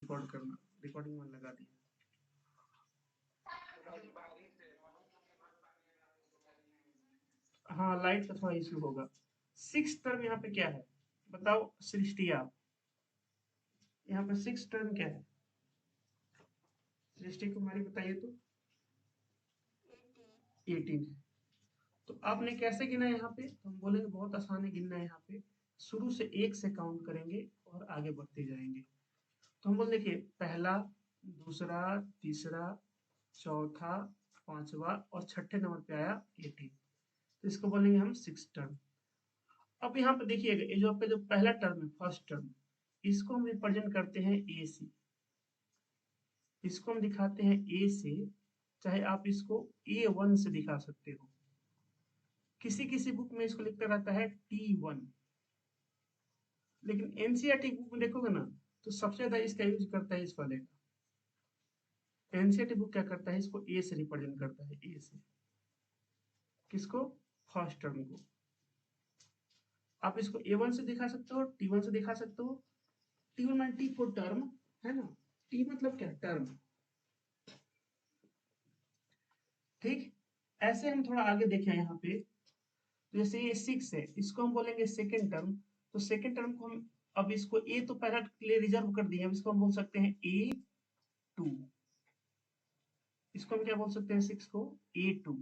Record करना, recording में लगा दिया। हाँ, लाइट का थोड़ा इश्यू होगा। सिक्स टर्म यहाँ पे क्या है बताओ सृष्टि आप, यहाँ पे सिक्स टर्म क्या है? सृष्टि कुमारी बताइए तो। 18 है। तो आपने कैसे गिना यहाँ पे? तो हम बोलेंगे बहुत आसान है गिनना। यहाँ पे शुरू से एक से काउंट करेंगे और आगे बढ़ते जाएंगे। तो हम बोल देखिए पहला, दूसरा, तीसरा, चौथा, पांचवा और छठे नंबर पे आया 18। तो इसको बोलेंगे हम सिक्स टर्म। अब यहाँ पे देखिएगा ये जो आपका जो पहला टर्म है फर्स्ट टर्म, इसको हम रिप्रेजेंट करते हैं ए से। इसको हम दिखाते हैं ए से, चाहे आप इसको A1 से दिखा सकते हो। किसी किसी बुक में इसको लिखा रहता है T1, लेकिन एनसीईआरटी बुक में देखोगे ना तो सबसे ज्यादा इसका यूज करता है इस वाले का। एनसीईआरटी बुक क्या करता है, इसको ए से रिप्रेजेंट करता है, ए से। किसको? फर्स्ट टर्म को। आप इसको A1 से दिखा सकते हो, T1 से दिखा सकते हो। T1 माने टी फॉर टर्म, है ना? टी मतलब क्या? टर्म। ठीक। ऐसे हम थोड़ा आगे देखें यहाँ पे, तो जैसे ये सिक्स है, इसको हम बोलेंगे सेकेंड टर्म। तो सेकेंड टर्म को हम, अब इसको ए तो पहला के लिए रिजर्व कर दिए, अब इसको हम बोल सकते हैं A2। इसको हम क्या बोल सकते हैं? सिक्स को A2।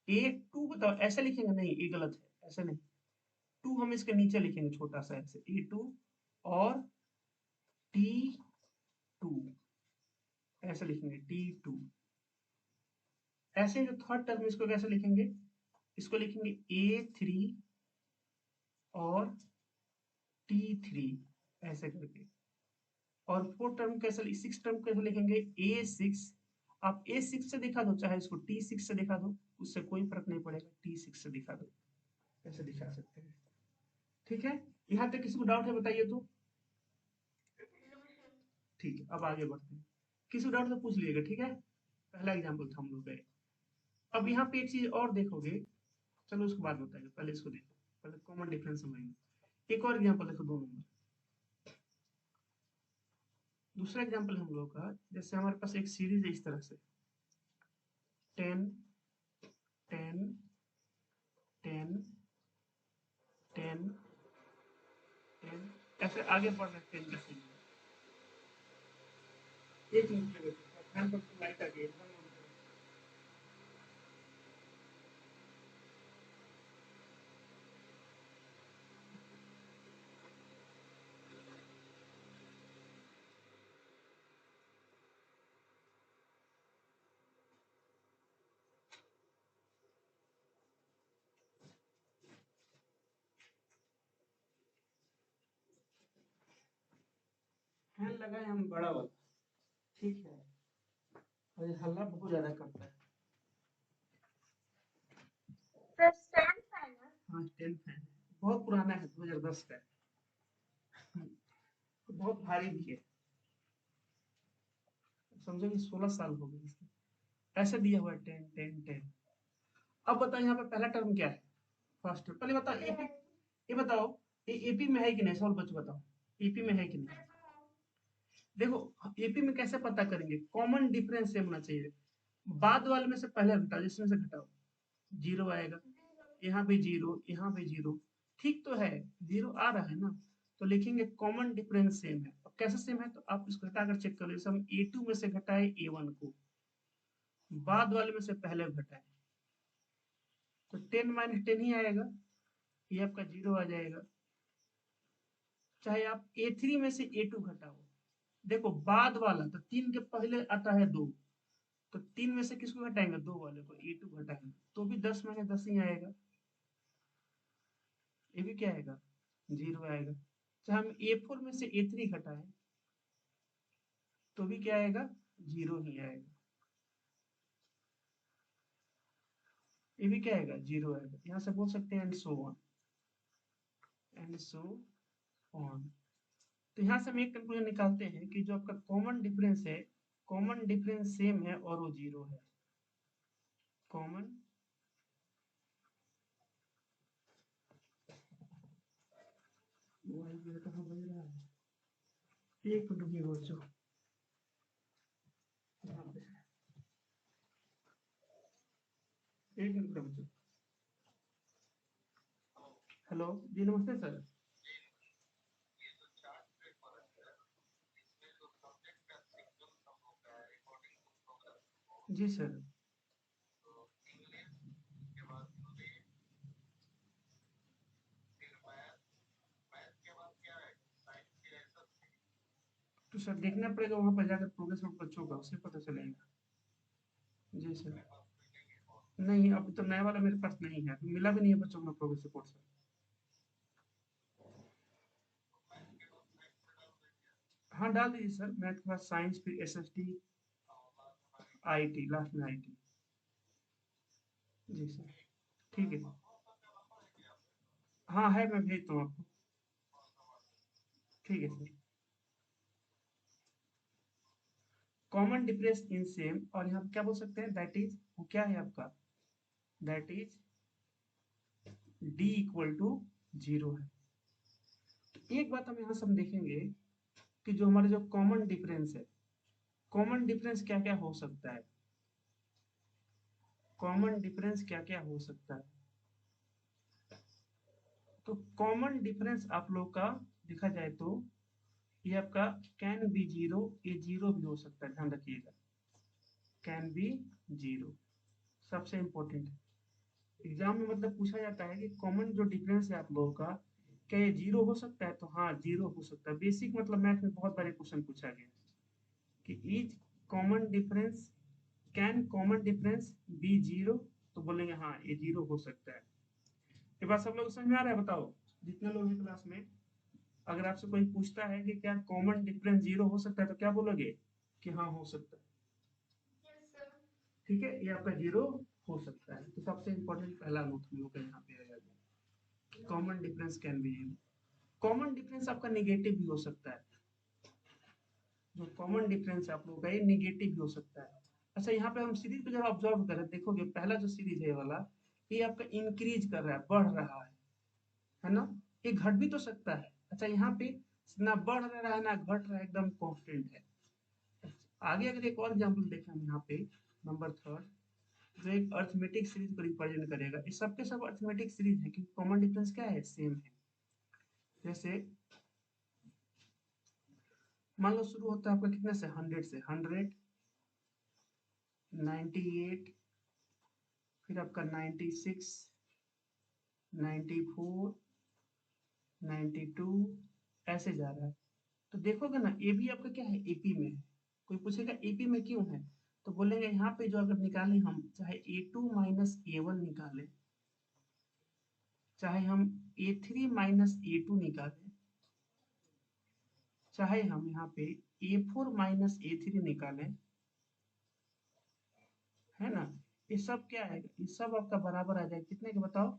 A2 बताओ, ऐसे लिखेंगे नहीं, ये गलत है, ऐसे नहीं। टू हम इसके नीचे लिखेंगे छोटा सा ऐसे, A2 और T2 ऐसे लिखेंगे, T2। ऐसे जो थर्ड टर्म इसको कैसे लिखेंगे? इसको लिखेंगे A3 और T3 ऐसे करके। और फोर्थ टर्म कैसे, सिक्स टर्म कैसे लिखेंगे? A6। आप A6 से दिखा दो, चाहे इसको T6 से दिखा दो, उससे कोई फर्क नहीं पड़ेगा, T6 से दिखा दो, ऐसे दिखा सकते हैं। ठीक है, यहाँ तक किसी को डाउट है बताइए तो। ठीक है, अब आगे बढ़ते हैं। किसी को डाउट तो पूछ लीजिएगा, ठीक है। पहला एग्जाम्पल था हम लोग का। अब यहाँ पे एक चीज और देखोगे, चलो उसके बाद बताएंगे, पहले इसको देखो, पहले कॉमन डिफरेंस समझेंगे। एक और एग्जाम्पल देखो, 2 नंबर। दूसरा एग्जाम्पल हम लोग का, जैसे हमारे पास एक सीरीज है इस तरह से 10 10 10 10 10, ऐसे आगे बढ़ रहे हैं 10 की सीरीज। एक मिनट लगे, फैन पर लाइट आ गई, एकदम बंद करो। फैन लगाए हम बड़ा वाला, ठीक है, और ये हल्ला बहुत ज्यादा करता है। हाँ, 10 फैन है, बहुत पुराना है, 2010 का है। तो बहुत भारी भी है, समझो कि 16 साल हो गए इसके। ऐसे दिया हुआ है 10 10 10। अब बताओ यहाँ पे पहला टर्म क्या है? First term. पहले बताओ एपी, ये बताओ ये एपी में है कि नहीं, सवाल बच्चों बताओ, एपी में है कि नहीं? देखो, एपी में कैसे पता करेंगे? कॉमन डिफरेंस सेम होना चाहिए। बाद वाले में से पहले घटाओ, जिसमें से घटाओ जीरो आएगा। यहाँ भी जीरो, यहाँ भी जीरो। ठीक तो है, जीरो आ रहा है ना, तो लिखेंगे कॉमन डिफरेंस सेम है। अब कैसे सेम है, तो आप इसको घटाकर चेक कर लो। जैसे हम A2 में से घटाए A1 को, बाद वाले में से पहले घटाए, तो 10 - 10 ही आएगा, ये आपका जीरो आ जाएगा। चाहे आप A3 में से A2 घटाओ, देखो बाद वाला तो 3 के पहले आता है 2, तो 3 में से किसको घटाएंगे? 2 वाले को, A2 घटाएंगे, तो भी 10 - 10 ही आएगा। ये भी क्या आएगा? जीरो आएगा। चाहे हम A4 में से A3 घटाएं, तो भी क्या आएगा? जीरो ही आएगा। ये भी क्या आएगा? जीरो आएगा। यहाँ से बोल सकते हैं and so on, and so on. तो यहाँ से हम एक कंक्लूजन निकालते हैं कि जो आपका कॉमन डिफरेंस है, कॉमन डिफरेंस सेम है और वो जीरो है। कॉमन मोबाइल में कहाँ बज रहा है? एक मिनट रुकिए बच्चों, यहाँ पे एक मिनट बच्चों। हेलो जी, नमस्ते सर। जी सर। तो सर देखना पड़ेगा वहाँ पर जाकर प्रोग्रेस नोट बच्चों का, उससे पता चलेगा। जी सर। नहीं, अभी तो नया वाला मेरे पास नहीं है, अभी मिला भी नहीं है बच्चों को प्रोग्रेस रिपोर्ट सर। हाँ डाल दीजिए सर, मैथ के बाद साइंस, फिर एसएसटी, आईटी, लास्ट में आईटी। जी सर। ठीक है। हाँ है, मैं भेजता हूँ आपको। ठीक है sir. Common difference in same, और यहाँ पे क्या बोल सकते हैं, दैट इज, वो क्या है आपका, that is D equal to zero है। तो एक बात हम यहाँ सब देखेंगे कि जो हमारे जो कॉमन डिफरेंस है, कॉमन डिफरेंस क्या क्या हो सकता है, कॉमन डिफरेंस क्या क्या हो सकता है। तो कॉमन डिफरेंस आप लोग का देखा जाए तो ये आपका कैन बी जीरो, ये जीरो भी हो सकता है, ध्यान रखिएगा, कैन बी जीरो, सबसे इंपॉर्टेंट है। एग्जाम में मतलब पूछा जाता है कि कॉमन जो डिफरेंस है आप लोगों का, क्या ये जीरो हो सकता है, तो हाँ जीरो हो सकता है। बेसिक मतलब मैथ में बहुत बार क्वेश्चन पूछा गया कि is common difference, can common difference be zero, तो बोलेंगे हाँ ये जीरो हो सकता है। ये बात सब लोग समझ में आ रहा है, बताओ जितने लोग हैं क्लास में, अगर आपसे कोई पूछता है कि क्या कॉमन डिफरेंस जीरो हो सकता है, तो क्या बोलोगे कि हाँ हो सकता है। ठीक है, ये आपका जीरो हो सकता है। तो सबसे इंपॉर्टेंट पहला नोट हम लोग का यहाँ पे आएगा, common difference can be zero. Common difference आपका नेगेटिव भी हो सकता है, जो कॉमन डिफरेंस है आप लोगों का ये नेगेटिव भी हो सकता है। अच्छा, यहाँ पे हम सीरीज पे जब ऑब्जर्व करें, देखोगे पहला जो सीरीज है ये वाला, ये आपका इंक्रीज कर रहा है, बढ़ रहा है ना, ये घट भी तो सकता है। अच्छा, यहाँ पे ना बढ़ रहा है ना घट रहा है, एकदम कांस्टेंट है। आगे अगर एक और एग्जांपल देखें हम यहाँ पे, नंबर थर्ड, जो एक अर्थमेटिक सीरीज को रिप्रेजेंट करेगा, ये सबके सब अर्थमेटिक सीरीज है क्योंकि कॉमन डिफरेंस क्या है, सेम है। जैसे मान लो शुरू होता है आपका कितने से, 100 से, 100, 98, फिर आपका 96, 94, 92, ऐसे जा रहा है। तो देखोगे ना, ए भी आपका क्या है, एपी में है। कोई पूछेगा एपी में क्यों है, तो बोलेंगे यहाँ पे जो अगर निकालें हम, चाहे ए टू माइनस ए वन निकालें, चाहे हम ए थ्री माइनस ए टू निकालें, चाहे हम यहाँ पे ए4 माइनस ए3 निकालें, है ना, ये सब क्या है, ये सब आपका बराबर आ जाएगा कितने के, बताओ,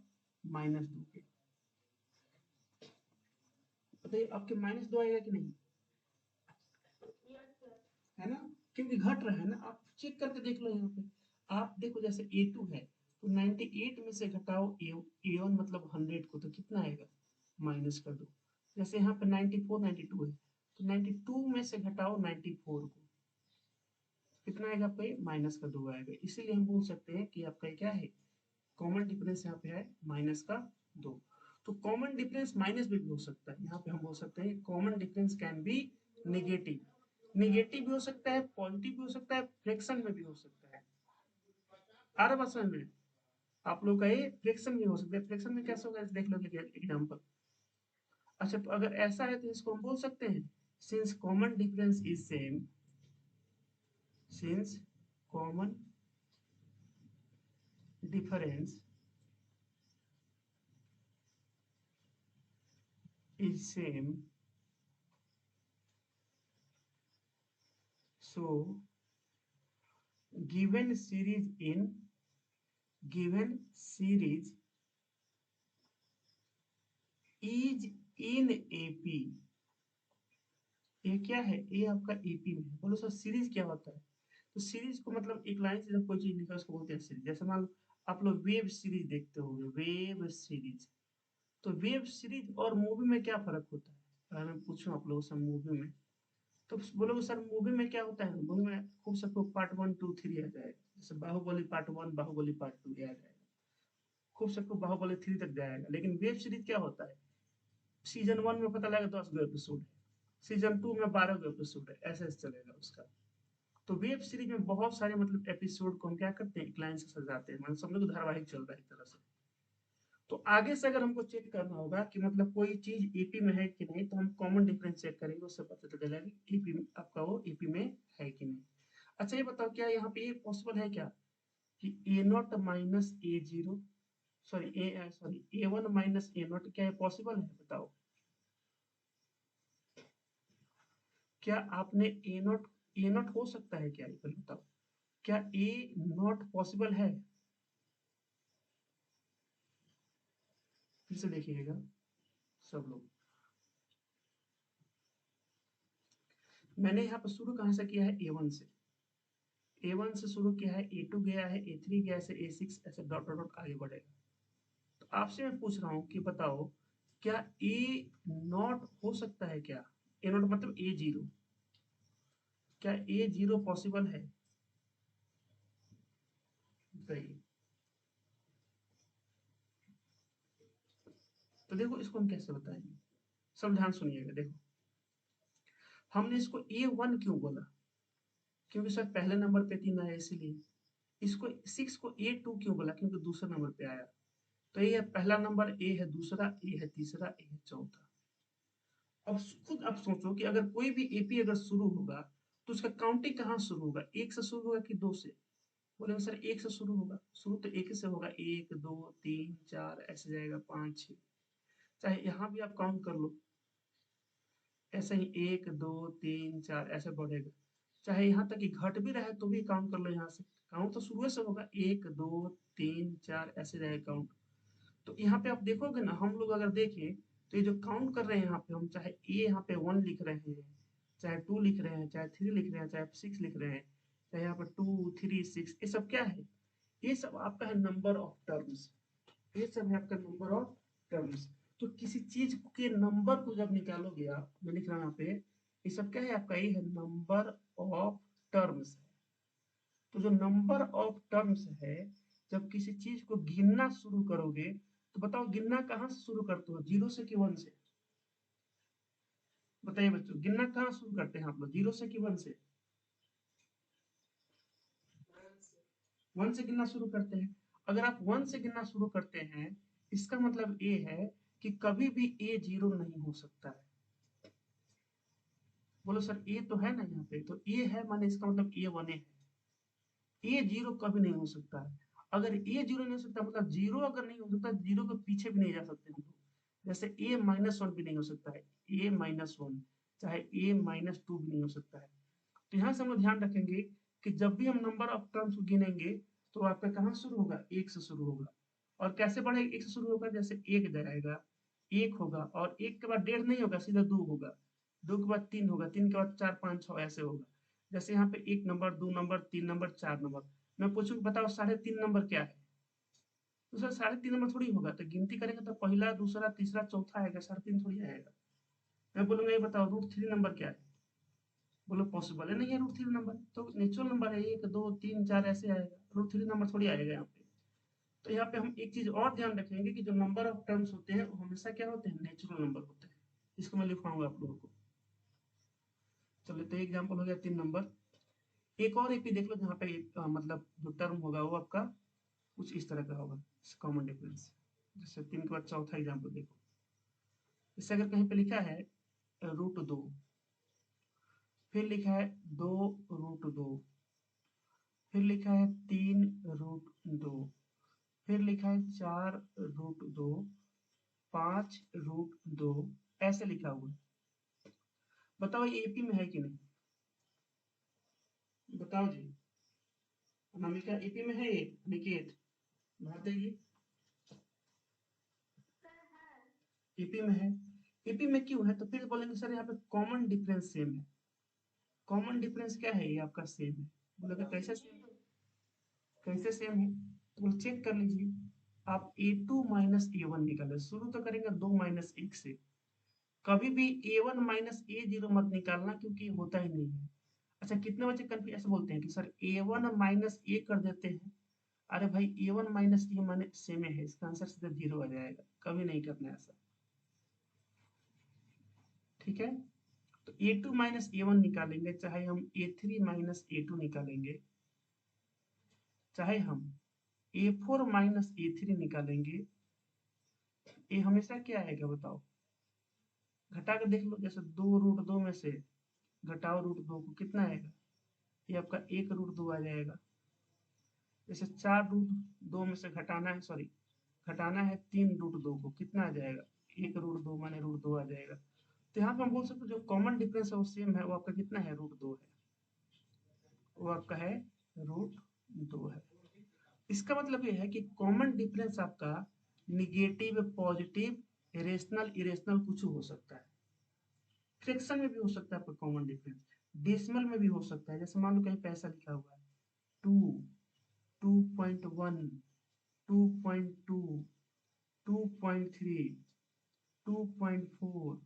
-2 के। बताइए आपके -2 आएगा कि नहीं, है ना, क्योंकि घट रहा है ना। आप चेक करके देख लो यहाँ पे, आप देखो जैसे ए2 है, तो 98 में से घटाओ ए1 मतलब 100 को, तो कितना आएगा, -2। जैसे यहाँ पे 94 92 है, तो 92 में से घटाओ 94 को, कितना आएगा आपका, ये -2 आएगा। इसीलिए हम बोल सकते हैं कि आपका ये क्या है, कॉमन डिफरेंस यहाँ पे है -2। तो कॉमन डिफरेंस माइनस में भी हो सकता है, यहाँ पे हम बोल सकते हैं common difference can be negative, negative भी हो सकता है, पॉजिटिव भी हो सकता है, फ्रैक्शन में भी हो सकता है। आ रहा बात समझ में, आप लोग का ये फ्रैक्शन में हो सकता है। फ्रैक्शन में कैसे होगा, देख लो एग्जाम्पल। अच्छा, तो अगर ऐसा है तो इसको हम बोल सकते हैं, since common difference is same, since common difference is same, so given series in, given series is in AP, ये क्या है, ये आपका एपी में है। बोलो सर सीरीज क्या होता है, तो सीरीज को मतलब एक लाइन से जब कोई चीज लिखा है उसको बोलते हैं सीरीज। जैसे मान लो आप लोग वेब सीरीज देखते होंगे, वेब सीरीज, तो वेब सीरीज और मूवी में क्या फर्क होता है, अगर मैं पूछूं आप लोगों से, मूवी में तो बोलोगे सर मूवी में क्या होता है, मूवी में खूब सबको पार्ट 1 2 3 आ जाएगा, जैसे बाहुबली पार्ट 1 बाहुबली पार्ट 2 आ जाएगा, खूब सबको बाहुबली 3 तक जाएगा। लेकिन वेब सीरीज क्या होता है, सीजन 1 में पता लगा 10 गो एपिसोड है, सीजन 2 में 12 गो एपिसोड है, ऐसे ऐसे चलेगा उसका। तो वेब सीरीज में बहुत सारे मतलब एपिसोड को हम क्या करते हैं, एक लाइन से सजाते हैं, मतलब सब लोग धारावाहिक चल रहा है एक तरह से। तो आगे से अगर हमको चेक करना होगा कि मतलब कोई चीज एपी में है कि नहीं, तो हम कॉमन डिफरेंस चेक करेंगे, उससे पता चल जाएगा कि एपी आपका वो एपी में है कि नहीं। अच्छा ये बताओ, क्या यहाँ पे ये पॉसिबल है क्या कि a nought minus a zero, sorry a one minus a nought, क्या ये पॉसिबल है बताओ। क्या आपने ए नॉट हो सकता है क्या, ये पहले बताओ, क्या ए नॉट पॉसिबल है। फिर से देखिएगा सब लोग, मैंने यहाँ पर शुरू कहाँ से किया है, ए वन से, ए वन से शुरू किया है, ए टू गया है, ए थ्री गया है, ए सिक्स, ऐसे डॉट डॉट डॉट आगे बढ़ेगा। तो आपसे मैं पूछ रहा हूँ कि बताओ, क्या ए नॉट हो सकता है क्या, ए नॉट मतलब ए जीरो, क्या ए जीरो पॉसिबल है, बताइए। तो देखो इसको हम कैसे बताएंगे, सब ध्यान सुनिएगा। देखो हमने इसको ए वन क्यों बोला, क्योंकि सर पहले नंबर पे 3 आया इसीलिए। इसको 6 को ए टू क्यों बोला, क्योंकि दूसरे नंबर पे आया। तो ये है पहला नंबर, ए है दूसरा, ए है तीसरा, ए है चौथा। अब खुद आप सोचो कि अगर कोई भी एपी अगर शुरू होगा, तो उसका काउंटिंग कहाँ शुरू होगा, एक से शुरू होगा कि दो से। बोलेंगे सर एक से शुरू होगा, शुरू तो एक से होगा, एक दो तीन चार ऐसे जाएगा, पाँच छः, चाहे यहाँ भी आप काउंट कर लो, ऐसे ही एक दो तीन चार ऐसे बढ़ेगा। चाहे यहाँ तक कि घट भी रहे तो भी काउंट कर लो, यहाँ से काउंट तो शुरू से होगा, एक दो तीन चार ऐसे जाएगा काउंट। तो यहाँ पे आप देखोगे ना, हम लोग अगर देखें तो ये जो काउंट कर रहे हैं यहाँ पे, हम चाहे ए यहाँ पे 1 लिख रहे हैं, चाहे 2 लिख रहे हैं, चाहे 3 लिख रहे हैं, चाहे 6 लिख रहे हैं, चाहे यहाँ पर 2 3 6, ये सब क्या है, ये सब आपका है नंबर ऑफ टर्म्स, ये सब है आपका नंबर ऑफ टर्म्स। तो किसी चीज के नंबर को जब निकालोगे आप, मैं लिख रहा हूँ यहाँ पे, ये सब क्या है आपका, ये है नंबर ऑफ टर्म्स। तो जो नंबर ऑफ टर्म्स है, जब किसी चीज को गिनना शुरू करोगे, तो बताओ गिनना कहाँ से शुरू करते हो, जीरो से कि वन से, बताइए बच्चों, गिनना कहाँ शुरू करते हैं आप लोग, जीरो से कि वन से, वन से गिनना शुरू करते हैं। अगर आप वन से गिनना शुरू करते हैं, इसका मतलब ये है कि कभी भी ए जीरो नहीं हो सकता है। बोलो सर ए तो है ना यहाँ पे, तो ए है माने इसका मतलब ए वन है, ए जीरो कभी नहीं हो सकता है। अगर ए जीरो नहीं हो सकता, मतलब जीरो अगर नहीं हो सकता, जीरो के पीछे भी नहीं जा सकते हम लोग। जैसे ए माइनस वन भी नहीं हो सकता है, ए माइनस वन, चाहे ए माइनस टू भी नहीं हो सकता है। तो यहाँ से हम लोग ध्यान रखेंगे कि जब भी हम नंबर ऑफ टर्म्स को गिनेंगे, तो आपका कहाँ शुरू होगा, एक से शुरू होगा। और कैसे बढ़ेगा, एक से शुरू होगा, जैसे एक जाएगा, एक होगा, और एक के बाद डेढ़ नहीं होगा, सीधा दो होगा, दो के बाद तीन होगा, तीन के बाद चार पाँच छः ऐसे होगा। जैसे यहाँ पे एक नंबर, दो नंबर, तीन नंबर, चार नंबर। मैं पूछूं बताओ साढ़े तीन नंबर क्या है, तो सर साढ़े तीन नंबर थोड़ी होगा, तो गिनती करेंगे तो पहला दूसरा तीसरा चौथा आएगा, साढ़े तीन थोड़ी आएगा। मैं बोलूंगा ये बताओ रूट थ्री नंबर क्या है, बोलो पॉसिबल है नहीं है रूट थ्री नंबर, तो नेचुरल नंबर है, एक दो तीन चार ऐसे आएगा, रूट थ्री नंबर थोड़ी आएगा यहाँ पे। तो यहाँ पे हम एक चीज और ध्यान रखेंगे कि जो नंबर ऑफ टर्म्स होते हैं वो हमेशा क्या होते हैं, नेचुरल नंबर होते हैं। इसको मैं लिखवाऊंगा आप लोगों को। चलिए तो एग्जाम्पल हो गया 3 नंबर। एक और एपी देख लो जहाँ पे मतलब जो टर्म होगा वो आपका कुछ इस तरह का होगा, कॉमन डिफरेंस। जैसे 3 के बाद चौथा एग्जाम्पल देखो, जैसे अगर कहीं पे लिखा है रूट दो, फिर लिखा है दो रूट दो, फिर लिखा है 3 रूट 2, फिर लिखा है 4 रूट 2, 5 रूट 2, ऐसे लिखा हुआ है। बताओ ये एपी में है कि नहीं, बताओ जी। अनामिका एपी में है ये, निकेत, भारती जी, एपी में है। एपी में क्यों है, तो फिर बोलेंगे सर यहाँ पे कॉमन डिफरेंस सेम है। कॉमन डिफरेंस क्या है, ये आपका सेम है। बोलोगे कैसे सेम, कैसे सेम है, तो चेक कर लीजिए। आप ए टू माइनस ए वन निकाले, शुरू तो करेंगे दो माइनस एक से, कभी भी a1 माइनस a0 मत निकालना, क्योंकि होता ही नहीं है। अच्छा, कितने बच्चे कन्फ्यूज ऐसे बोलते हैं कि सर a1 माइनस a कर देते हैं। अरे भाई a1 माइनस a माने सेम है, इसका आंसर सीधा 0 आ जाएगा, कभी नहीं करना है ऐसा। ठीक है, तो a2 माइनस a1 निकालेंगे, चाहे हम a3 माइनस a2 निकालेंगे, चाहे हम a4 माइनस a3 निकालेंगे, ये हमेशा क्या आएगा बताओ? घटा के देख लो, जैसे 2√2 में से घटाओ √2 को, कितना आएगा? ये आपका 1√2 आ जाएगा। जैसे 4√2 में से घटाना है, सॉरी घटाना है 3√2 को, कितना आ जाएगा? 1√2 माने √2 आ जाएगा। तो यहाँ पे हम बोल सकते हैं जो कॉमन डिफरेंस है वो सेम है, वो आपका कितना है? √2 है, वो आपका है √2 है। इसका मतलब ये है कि कॉमन डिफरेंस आपका निगेटिव, पॉजिटिव, रेशनल, इरेशनल कुछ हो सकता है। फ्रैक्शन में भी हो सकता है आपका कॉमन डिफरेंस, डेसिमल में भी हो सकता है। जैसे मान लो कहीं पैसा लिखा हुआ है 2, 2.1, 2.2, 2.3, 2.4,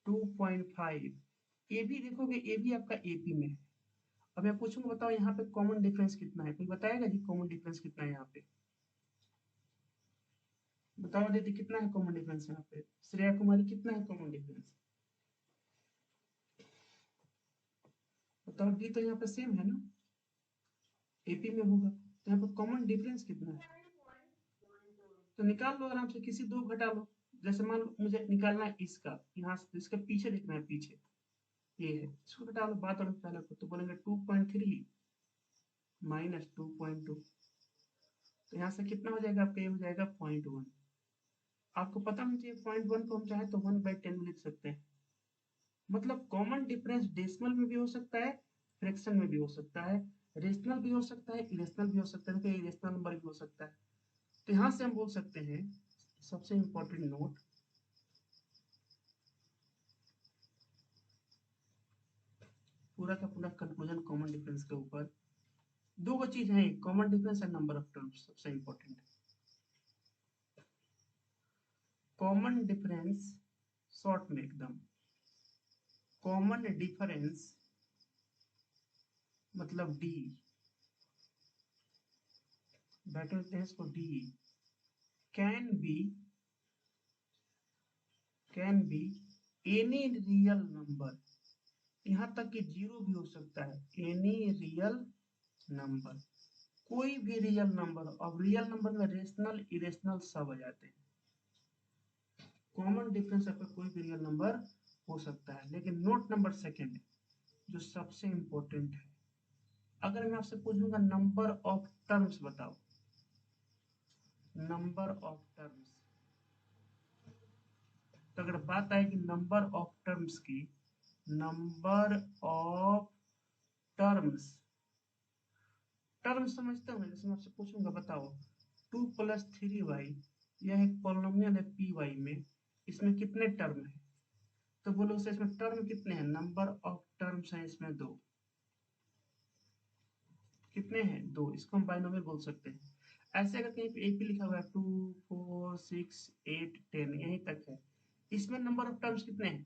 2.5, ये भी देखोगे, ये भी आपका एपी में है। अब मैं पूछूंगा बताओ यहाँ पे कॉमन डिफरेंस कितना है? कोई बताएगा जी कॉमन डिफरेंस कितना है यहाँ पे? बताओ दीदी कितना है कॉमन डिफरेंस यहाँ पे? श्रेया कुमारी कितना है कॉमन डिफरेंस? बताओ, डी तो यहाँ पे सेम है ना, एपी में होगा, तो यहाँ पे कॉमन डिफरेंस कितना है? तो निकाल लो आराम से, किसी दो घटा लो। जैसे मान लो मुझे निकालना है इसका, यहाँ से इसके पीछे देखना है, पीछे ये है, इसको घटा लो बात और पहले को, तो बोलेंगे 2.3 माइनस 2.2, तो यहाँ से कितना हो जाएगा आपका? ये हो जाएगा 0.1। आपको पता नहीं चाहिए 0.1 को हम चाहे तो 1/10 में लिख सकते हैं। मतलब कॉमन डिफरेंस डेसिमल में भी हो सकता है, फ्रैक्शन में भी हो सकता है, रेशनल भी हो सकता है, इरेशनल भी हो सकता है, इरेशनल नंबर भी हो सकता है। तो यहाँ से हम बोल सकते हैं, सबसे इंपॉर्टेंट नोट, पूरा का पूरा कंक्लूजन कॉमन डिफरेंस के ऊपर। दो चीज है, common difference and number of terms, सबसे इंपॉर्टेंट। कॉमन डिफरेंस, शॉर्ट में एकदम, कॉमन डिफरेंस मतलब डी, बैठे होते हैं इसको D, can be, can be any real number, यहाँ तक कि जीरो भी हो सकता है, एनी रियल नंबर, कोई भी रियल नंबर। अब रियल नंबर में रेशनल, इरेशनल सब आ जाते हैं। कॉमन डिफरेंस आपका कोई भी रियल नंबर हो सकता है, लेकिन नोट नंबर सेकेंड जो सबसे इंपॉर्टेंट है, अगर मैं आपसे पूछूंगा नंबर ऑफ टर्म्स बताओ, नंबर ऑफ टर्म्स, तो अगर बात आएगी नंबर ऑफ टर्म्स की, नंबर ऑफ टर्म्स, टर्म समझते हो? जैसे मैं आपसे पूछूंगा बताओ 2+3y, यह एक पॉलिनोमियल है पी वाई में, इसमें कितने टर्म है? तो बोलो से इसमें टर्म कितने हैं? नंबर ऑफ टर्म्स हैं इसमें दो, कितने हैं? दो, इसको हम बाइनोमियल बोल सकते हैं। ऐसे अगर कहीं पे एक भी लिखा हुआ है 2, 4, 6, 8, 10 यहीं तक है, इसमें नंबर ऑफ टर्म्स कितने हैं?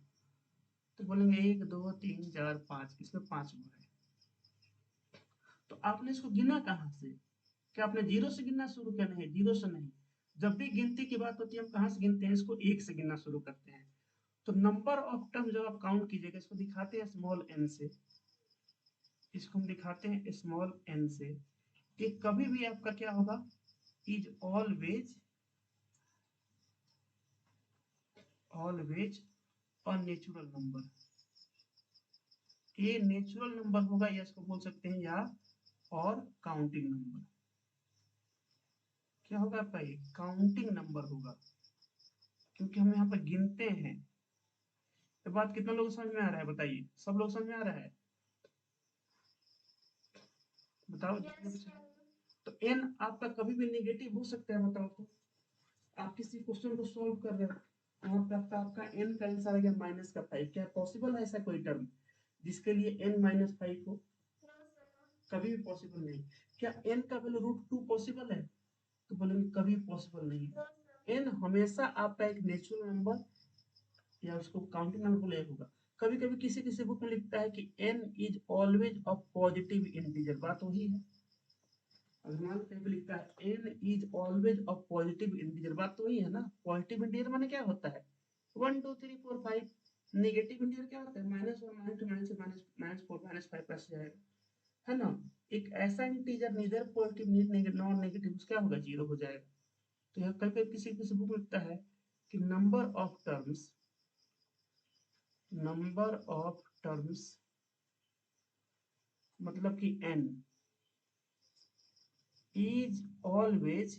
तो बोलेंगे 1, 2, 3, 4, 5, इसमें 5 गो है। तो आपने इसको गिना कहाँ से? क्या आपने जीरो से गिनना शुरू किया? नहीं, जीरो से नहीं। जब भी गिनती की बात होती है हम कहाँ से गिनते हैं? इसको एक से गिनना शुरू करते हैं। तो नंबर ऑफ टर्म जब आप काउंट कीजिएगा, इसको दिखाते हैं स्मॉल एन से, इसको हम दिखाते हैं स्मॉल एन से, कि कभी भी आपका क्या होगा? Is always, always a natural number. ये नेचुरल नंबर होगा, या इसको बोल सकते हैं या और काउंटिंग नंबर। क्या होगा आपका? ये काउंटिंग नंबर होगा, क्योंकि हम यहाँ पर गिनते हैं। तो बात कितना लोग समझ में आ रहा है बताइए? सब लोग समझ में आ रहा है? बताओ तो एन आपका कभी भी नेगेटिव हो सकता है, बताओ तो। आप किसी क्वेश्चन को सॉल्व कर रहे हो, वहां पे आपका एन का आंसर आ गया -5, क्या पॉसिबल है ऐसा कोई टर्म जिसके लिए n-5 हो? कभी भी पॉसिबल नहीं। क्या n का वैल्यू √2 पॉसिबल है? तो बोलेंगे कभी पॉसिबल नहीं है। n हमेशा आपका एक नेचुरल नंबर या उसको काउंटिंग नंबर बोले होगा। कभी कभी किसी किसी बुक में लिखता है कि n is always a positive integer, बात वही है। अगर मान लो कहीं पे लिखता है n is always a positive integer, बात तो वही है ना। पॉजिटिव इंटीजर माने क्या होता है 1 2 3 4 5, नेगेटिव इंटीजर क्या होता है -1 -2 -3 -4 -5 ऐसे जाएगा, है ना। एक ऐसा integer neither positive non negative क्या होगा, जीरो हो जाएगा। तो यहाँ कभी कभी किसी किसी बुक में लिखता है कि नंबर ऑफ टर्म्स मतलब कि n is always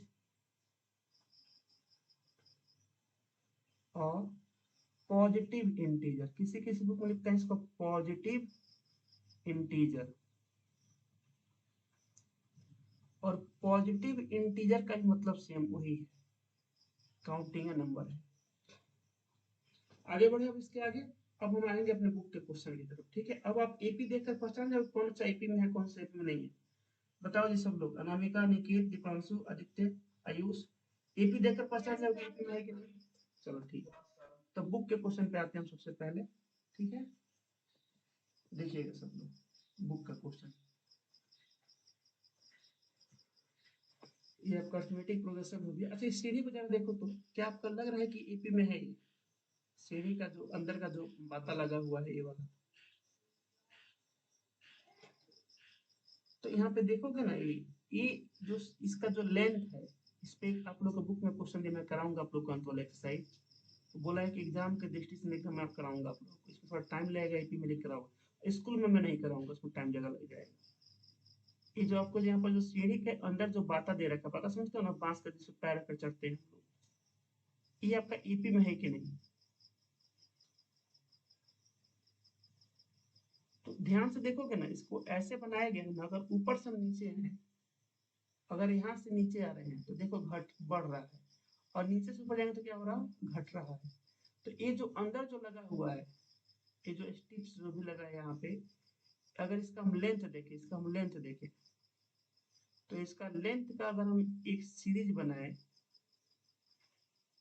a positive integer. किसी किसी बुक में लिखता है इसको पॉजिटिव इंटीजर। और पॉजिटिव इंटीजर का ही मतलब सेम वही है, काउंटिंग नंबर है। आगे बढ़े अब इसके आगे। अब हम आएंगे अपने बुक के क्वेश्चन की तरफ, ठीक है। अब आप एपी देखकर पहचान जाओ कौन सा एपी में है कौन सा एपी में नहीं है। बताओ जी सब लोग, अनामिका, निकेत, दीपांशु, आदित्य, आयुष, एपी देखकर पहचान जाओ कि एपी में है कि नहीं। चलो ठीक है, तो बुक के क्वेश्चन पे आते हैं हम सबसे पहले, ठीक है। देखिएगा सब लोग बुक का क्वेश्चन, ये आपका अर्थमेटिक प्रोग्रेशन हो गया। अच्छा इस सीढ़ी को जरा देखो तो क्या आपको लग रहा है कि एपी में है ये सीढ़ी का जो अंदर का जो बाता लगा हुआ है ये वाला। तो यहाँ पे देखोगे ना ये जो इसका जो लेंथ है, इस पे आप लोग का बुक में क्वेश्चन मैं कराऊंगा आप लोग को अंत वाला एक्सरसाइज। तो बोला है कि एग्जाम के दृष्टि से एकदम मैं कराऊंगा आप लोग को, इसमें थोड़ा टाइम लगेगा, एपी में नहीं कराऊंगा, स्कूल में मैं नहीं कराऊंगा, उसमें टाइम जगह लग जाएगा। ये जो आपको यहाँ पर जो सीढ़ी के अंदर जो बाता दे रखा है, बाता समझते हो ना, बांस का जिससे पैर रखकर चढ़ते हैं, ये आपका ईपी में है कि नहीं। तो ध्यान से देखोगे ना, इसको ऐसे बनाया गया है ना, अगर ऊपर से हम नीचे हैं, अगर यहाँ से नीचे आ रहे हैं तो देखो घट बढ़ रहा है, और नीचे से ऊपर जाएंगे तो क्या हो रहा है, घट रहा है। तो ये जो अंदर जो लगा हुआ है, ये जो स्टिप्स जो भी लगा है यहाँ पे, अगर इसका हम लेंथ देखें तो इसका लेंथ का अगर हम एक सीरीज बनाए,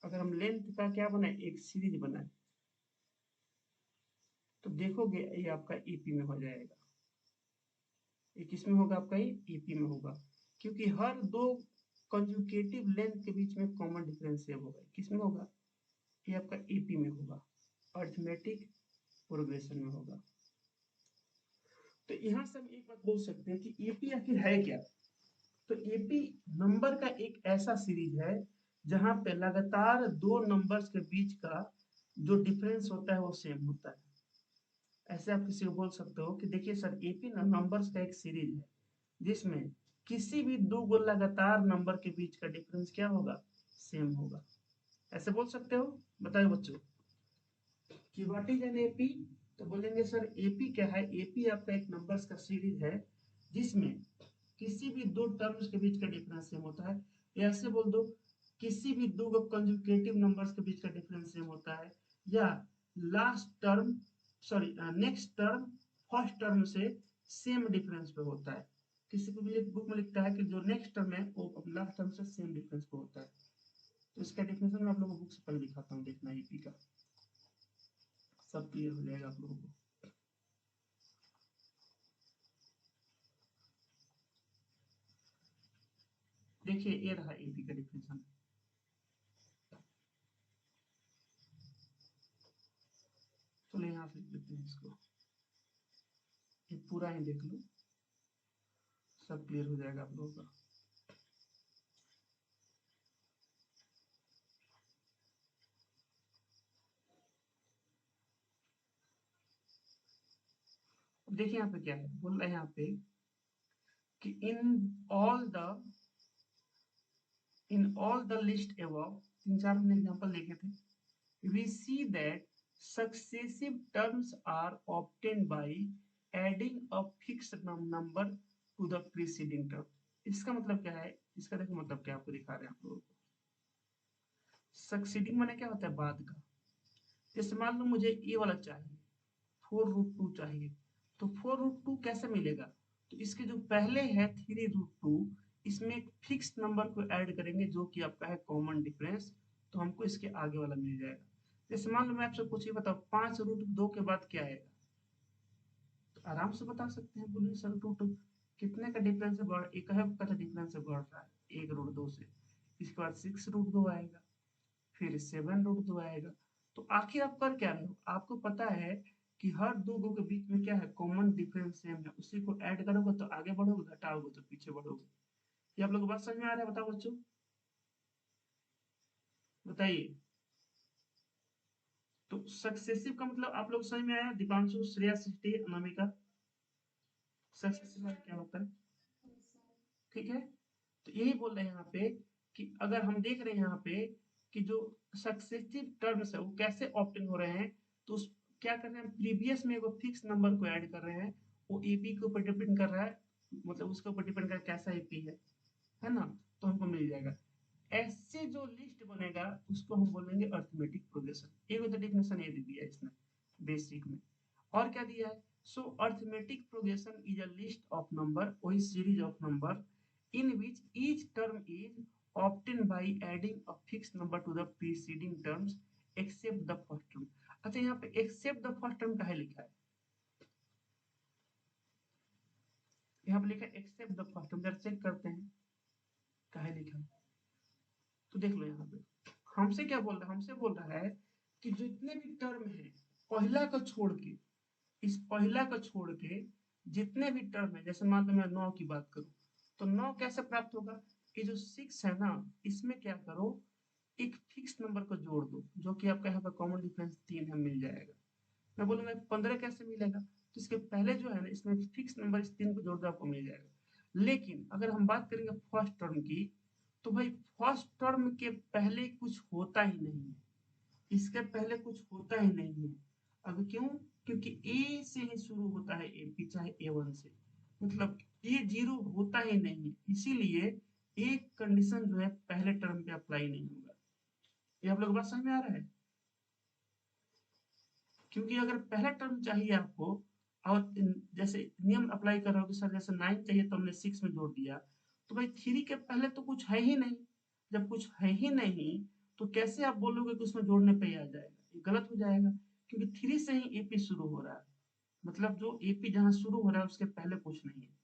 अगर हम लेंथ का क्या बनाए, एक सीरीज बनाए, तो देखोगे ये आपका ईपी में हो जाएगा। ये किसमें होगा, आपका ये ईपी में होगा, क्योंकि हर दो कंजुकेटिव लेंथ के बीच में कॉमन डिफरेंस होगा। किसमें होगा, ये आपका ईपी में होगा, अर्थमेटिक प्रोग्रेशन में होगा। तो यहाँ से हम एक बात बोल सकते हैं कि एपी आखिर है क्या। तो एपी नंबर का एक ऐसा सीरीज है जहां पे लगातार दो नंबर्स के बीच का जो डिफरेंस होता है वो सेम होता है। ऐसे आप किसी को बोल सकते हो कि देखिए सर एपी नंबर्स का एक सीरीज है जिसमें किसी भी दो गो लगातार नंबर के बीच का डिफरेंस क्या होगा, सेम होगा। ऐसे बोल सकते हो। बताओ बच्चों कि व्हाट इज एन एपी। तो बोलेंगे सर एपी क्या है, एपी आपका एक नंबर्स का सीरीज है जिसमें किसी भी दो टर्म्स के बीच का डिफरेंस सेम होता है। या ऐसे बोल दो किसी भी दो कंजुगेटिव नंबर्स के बीच का डिफरेंस सेम होता है, या last term sorry next term first term से सेम डिफरेंस पे होता है। किसी को भी बुक में लिखता है कि जो नेक्स्ट टर्म है वो लास्ट टर्म से सेम डिफरेंस पे होता है। तो इसका डेफिनेशन मैं आप लोगों को बुक से पहले दिखाता हूँ, देखना ईपी का सब क्लियर हो जाएगा आप लोगों को। देखिए ये रहा एपी का डेफिनेशन। चलो यहाँ से लिख लेते हैं इसको, ये पूरा ही देख लो, सब क्लियर हो जाएगा आप लोगों का। देखिए यहाँ पे क्या है, बोल रहा है यहाँ पे कि in all the list above, तीन चार हमने एग्जांपल देखे थे, we see that successive terms are obtained by adding a fixed number to the preceding term। इसका मतलब क्या है, इसका देखो मतलब क्या आपको दिखा रहे हैं आप लोगों को। सक्सीडिंग माने क्या होता है, बाद का। जैसे मान लो मुझे ये वाला चाहिए, 4√2 चाहिए, तो 4√2 कैसे मिलेगा। तो इसके जो पहले है 3√2, इसमें एक फिक्स नंबर को ऐड करेंगे जो कि आपका है कॉमन डिफरेंस, तो हमको इसके आगे वाला मिल जाएगा। जैसे मान लो मैं आपसे कुछ ही बताओ 5√2 के बाद क्या आएगा, तो आराम से बता सकते हैं, बोलिए सर रूट कितने का डिफरेंस है, बढ़ एक है का डिफरेंस है, बढ़ रहा है 1√2 से, इसके बाद 6√2 आएगा, फिर 7√2 आएगा। तो आखिर आप कर क्या रहे हो, आपको पता है कि हर दो गो के बीच में क्या है, कॉमन डिफरेंस सेम है, उसी को ऐड करोगे तो आगे बढ़ोगे, घटाओगे तो पीछे बढ़ोगे। ये आप लोग को बात समझ में आ रहा है, बताओ बच्चों, बताइए। तो सक्सेसिव का मतलब आप लोग समझ में आया, दीपांशु, श्रेया, सृष्टि, अनामिका, सक्सेसिव का क्या होता है, ठीक है। तो यही बोल रहे हैं यहाँ पे कि अगर हम देख रहे हैं यहाँ पे कि जो सक्सेसिव टर्म्स है वो कैसे ऑप्टेन हो रहे हैं, तो क्या कर रहे हैं, प्रीवियस में एक फिक्स नंबर को ऐड कर रहे हैं, वो एपी के ऊपर डिपेंड कर रहा है, मतलब उसके ऊपर डिपेंड कर कैसा एपी है ना, तो हमको मिल जाएगा। ऐसे जो लिस्ट बनेगा उसको हम बोलेंगे अर्थमेटिक प्रोग्रेशन। एक तो डेफिनेशन ये दे दिया है इसने बेसिक में, और क्या दिया है, so arithmetic progression is a list of number, वही series of number in which each term is obtained by adding a fixed number to the preceding terms except the first term। अच्छा यहाँ पे except the first term काहे लिखा है, यहाँ पे लिखा है except the first term, जरा चेक करते हैं काहे लिखा है। तो देख लो यहाँ पे हमसे क्या बोल रहा है, हमसे बोल रहा है कि जितने भी टर्म है पहला को छोड़ के, इस पहला को छोड़ के जितने भी टर्म है, जैसे मान लो मैं 9 की बात करूं, तो 9 कैसे प्राप्त होगा, ये जो 6 है ना, इसमें क्या करो, एक फिक्स नंबर को जोड़ दो, जो कि आपका यहाँ पर कॉमन डिफरेंस 3 है, मिल जाएगा। मैं बोलूंगा 15 कैसे मिलेगा, तो इसके पहले जो है ना, इसमें फिक्स नंबर इस 3 को जोड़ दो, आपको मिल जाएगा। लेकिन अगर हम बात करेंगे फर्स्ट टर्म की, तो भाई फर्स्ट टर्म के पहले कुछ होता ही नहीं है, इसके पहले कुछ होता ही नहीं है। अब क्यों, क्योंकि ए से ही शुरू होता है एपी, चाहे ए1 से, मतलब ये जीरो होता ही नहीं है, इसीलिए एक कंडीशन जो है पहले टर्म पे अप्लाई नहीं होगा। ये आप लोग बात समझ में आ रहा है, क्योंकि अगर पहला टर्म चाहिए आपको, और जैसे नियम अप्लाई कर रहा हो कि सर जैसे 9 चाहिए तो हमने 6 में जोड़ दिया, तो भाई 3 के पहले तो कुछ है ही नहीं, जब कुछ है ही नहीं तो कैसे आप बोलोगे कि उसमें जोड़ने पे ही आ जाएगा, ये गलत हो जाएगा, क्योंकि 3 से ही एपी शुरू हो रहा है, मतलब जो एपी जहाँ शुरू हो रहा है उसके पहले कुछ नहीं है।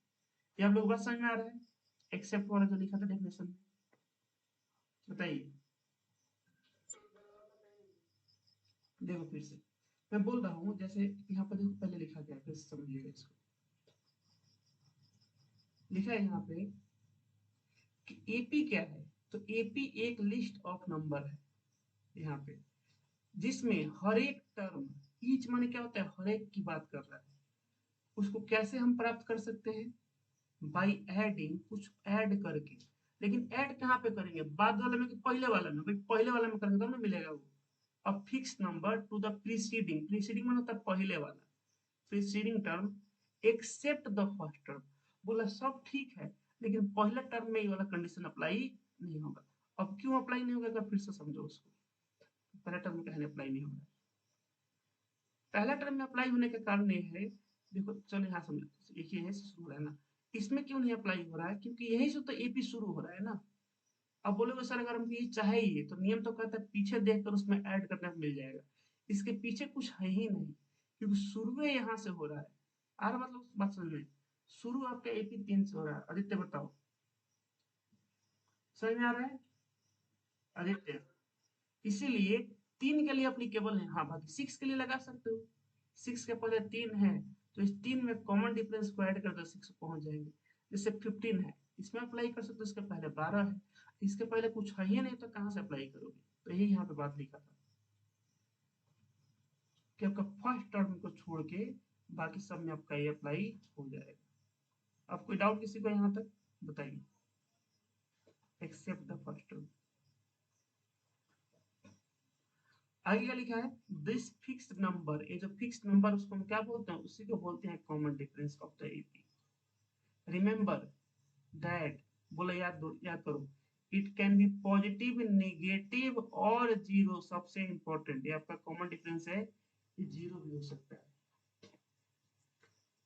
ये आप लोग बात समझ में आ रहा है, एक्सेप्ट वाला जो लिखा था डेफिनेशन में, बताइए। देखो फिर से मैं बोल रहा हूँ, जैसे यहाँ पर देखो पहले लिखा गया है, फिर से समझिएगा इसको, लिखा है यहाँ पे कि एपी क्या है, तो एपी एक लिस्ट ऑफ नंबर है यहाँ पे, जिसमें हर एक टर्म, ईच माने क्या होता है, हर एक की बात कर रहा है, उसको कैसे हम प्राप्त कर सकते हैं, बाई एडिंग, कुछ ऐड करके। लेकिन ऐड कहाँ पे करेंगे, बाद वाले में कि पहले वाले में, भाई पहले वाले में करेंगे तब ना मिलेगा वो, अब fix number to the preceding, preceding मतलब होता है पहले वाला, preceding term except the first term, बोला सब ठीक है, लेकिन पहले टर्म में ये वाला कंडीशन अप्लाई नहीं होगा। अब क्यों अप्लाई नहीं होगा, फिर से समझो उसको, पहले टर्म में कहने अप्लाई नहीं होगा, पहला टर्म में अप्लाई होने का कारण ये है, देखो चलो यहाँ समझो, एक ही है शुरू हो रहा है ना, इसमें क्यों नहीं अप्लाई हो रहा है, क्योंकि यही से तो एपी शुरू हो रहा है ना। अब बोलोगे सर अगर हम ये चाहे ही तो नियम तो कहता है पीछे देखकर उसमें ऐड करने को मिल जाएगा, इसके पीछे कुछ है ही नहीं, क्योंकि शुरू यहाँ से हो रहा है, आर मतलब बात समझ में, शुरू आपका एपी 3 से हो रहा है। आदित्य बताओ, समझ में आ रहा है आदित्य, इसीलिए 3 के लिए अप्लीकेबल है, हाँ बाकी 6 के लिए लगा सकते हो, 6 के पहले 3 है, तो इस 3 में कॉमन डिफरेंस को ऐड कर दो, 6 पहुंच जाएंगे। जैसे 15 है, इसमें अप्लाई कर सकते हो, इसके पहले 12 है, इसके पहले कुछ है ही नहीं तो कहाँ से अप्लाई करोगे, तो यही यहाँ पे बात लिखा था कि आपका फर्स्ट टर्म को छोड़ के बाकी सब में आपका ये अप्लाई हो जाएगा। अब कोई डाउट किसी को यहाँ तक, बताइए, एक्सेप्ट द फर्स्ट टर्म। आगे क्या लिखा है, दिस फिक्स्ड नंबर, ये जो फिक्स्ड नंबर उसको हम क्या बोलते हैं, उसी को बोलते हैं common difference of the AP. Remember that, बोला याद करो, it can be positive, negative और जीरो, सबसे इंपॉर्टेंट ये आपका कॉमन डिफरेंस है, ये जीरो भी हो सकता है,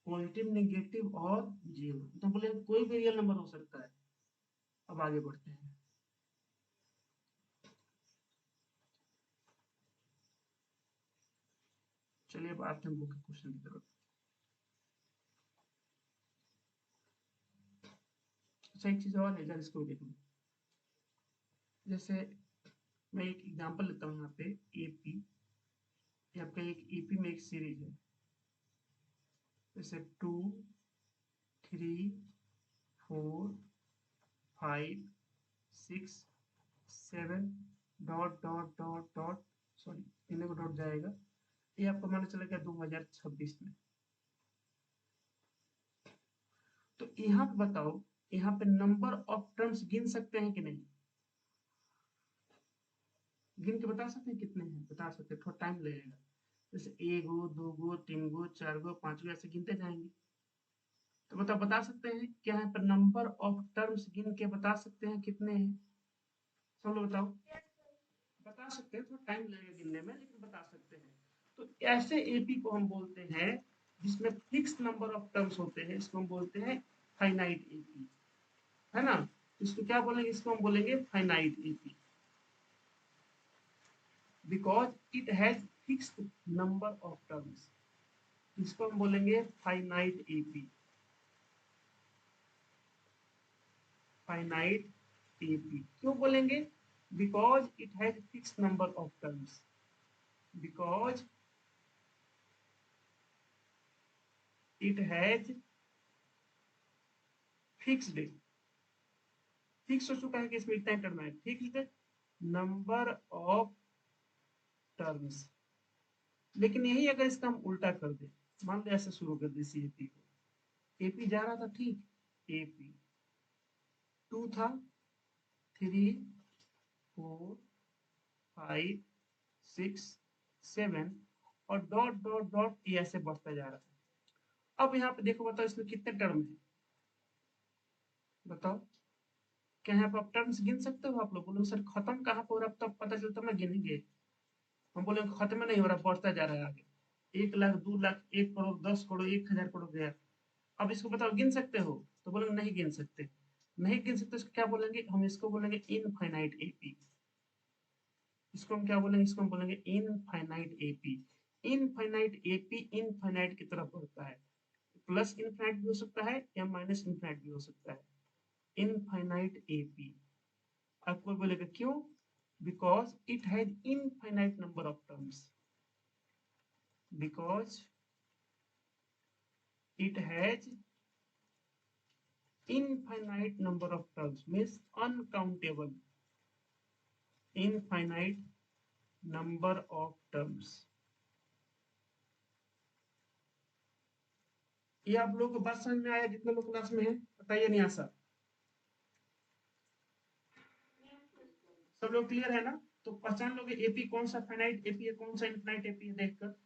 पॉजिटिव, नेगेटिव और जीरो, तो बोले कोई भी रियल नंबर हो सकता है। अब आगे बढ़ते हैं, चलिए अब आते हैं बुक के क्वेश्चन की तरफ। अच्छा एक चीज और है, इधर इसको देख लो। जैसे मैं एक एग्जांपल लेता हूँ यहाँ पे एपी, आपका एक एपी में एक सीरीज है, जैसे 2 3 4 5 6 7 dot dot dot dot, sorry इन्हें को डॉट जाएगा, ये आपको माना चला गया 2026 में। तो यहाँ पे बताओ, यहाँ पे नंबर ऑफ टर्म्स गिन सकते हैं कि नहीं? गिन के बता सकते हैं कितने हैं? बता सकते हैं, थोड़ा टाइम लगेगा। जैसे 1 गो 2 गो 3 गो 4 गो 5 गो ऐसे गिनते जाएंगे। तो बताओ, बता सकते हैं क्या यहाँ पर नंबर ऑफ टर्म्स गिन के बता सकते हैं कितने हैं? सब लोग बताओ। बता सकते हैं, थोड़ा टाइम लगेगा गिनने में, लेकिन बता सकते हैं। तो ऐसे एपी को हम बोलते हैं जिसमें फिक्स नंबर ऑफ टर्म्स होते हैं, इसको हम बोलते हैं फाइनाइट एपी, है ना? इसको क्या बोलेंगे? इसको हम बोलेंगे finite AP, because it has fixed number of terms. इसको हम बोलेंगे फाइनाइट एपी, फाइनाइट एपी क्यों बोलेंगे? Because it has fixed number of terms, because it has fixed, fix हो चुका है कि इसमें इतना करना है, फिक्स्ड नंबर ऑफ टर्म्स। लेकिन यही अगर इसका हम उल्टा कर दे, मान लो ऐसे शुरू कर दे सी एपी को, एपी जा रहा था ठीक, एपी 2 था, 3 4 5 6 7 और डॉट डॉट डॉट ये ऐसे बढ़ता जा रहा है। अब यहाँ पे देखो, बताओ इसमें कितने टर्म है? बताओ, क्या यहाँ पर आप टर्म्स गिन सकते हो? आप लोग बोलोगे सर खत्म कहाँ पर हो रहा है, तब पता चलता मैं गिनेंगे। हम बोलेंगे खत्म नहीं हो रहा, बढ़ता जा रहा है आगे, 1 लाख 2 लाख 1 करोड़ 10 करोड़ 1,000 करोड़ गया। अब इसको बताओ गिन सकते हो? तो बोलेंगे नहीं गिन सकते। नहीं गिन सकते इसको क्या बोलेंगे? हम इसको बोलेंगे इनफाइनाइट एपी। इसको हम क्या बोलेंगे? इसको हम बोलेंगे infinite AP. Infinite AP infinite की तरफ बढ़ता है, प्लस इनफाइनाइट भी हो सकता है या माइनस इनफाइनाइट भी हो सकता है। Infinite AP. आपको बोलेगा क्यों? Because it has infinite number of terms, because it has infinite number of terms, means uncountable infinite number of terms। ये आप लोगों को बात समझ में आया? जितने लोग क्लास में हैं बताइए नहीं आशा, सब लोग क्लियर है ना? तो पहचान लोगे एपी कौन सा फाइनाइट एपी है, कौन सा इनफाइनाइट एपी है देखकर।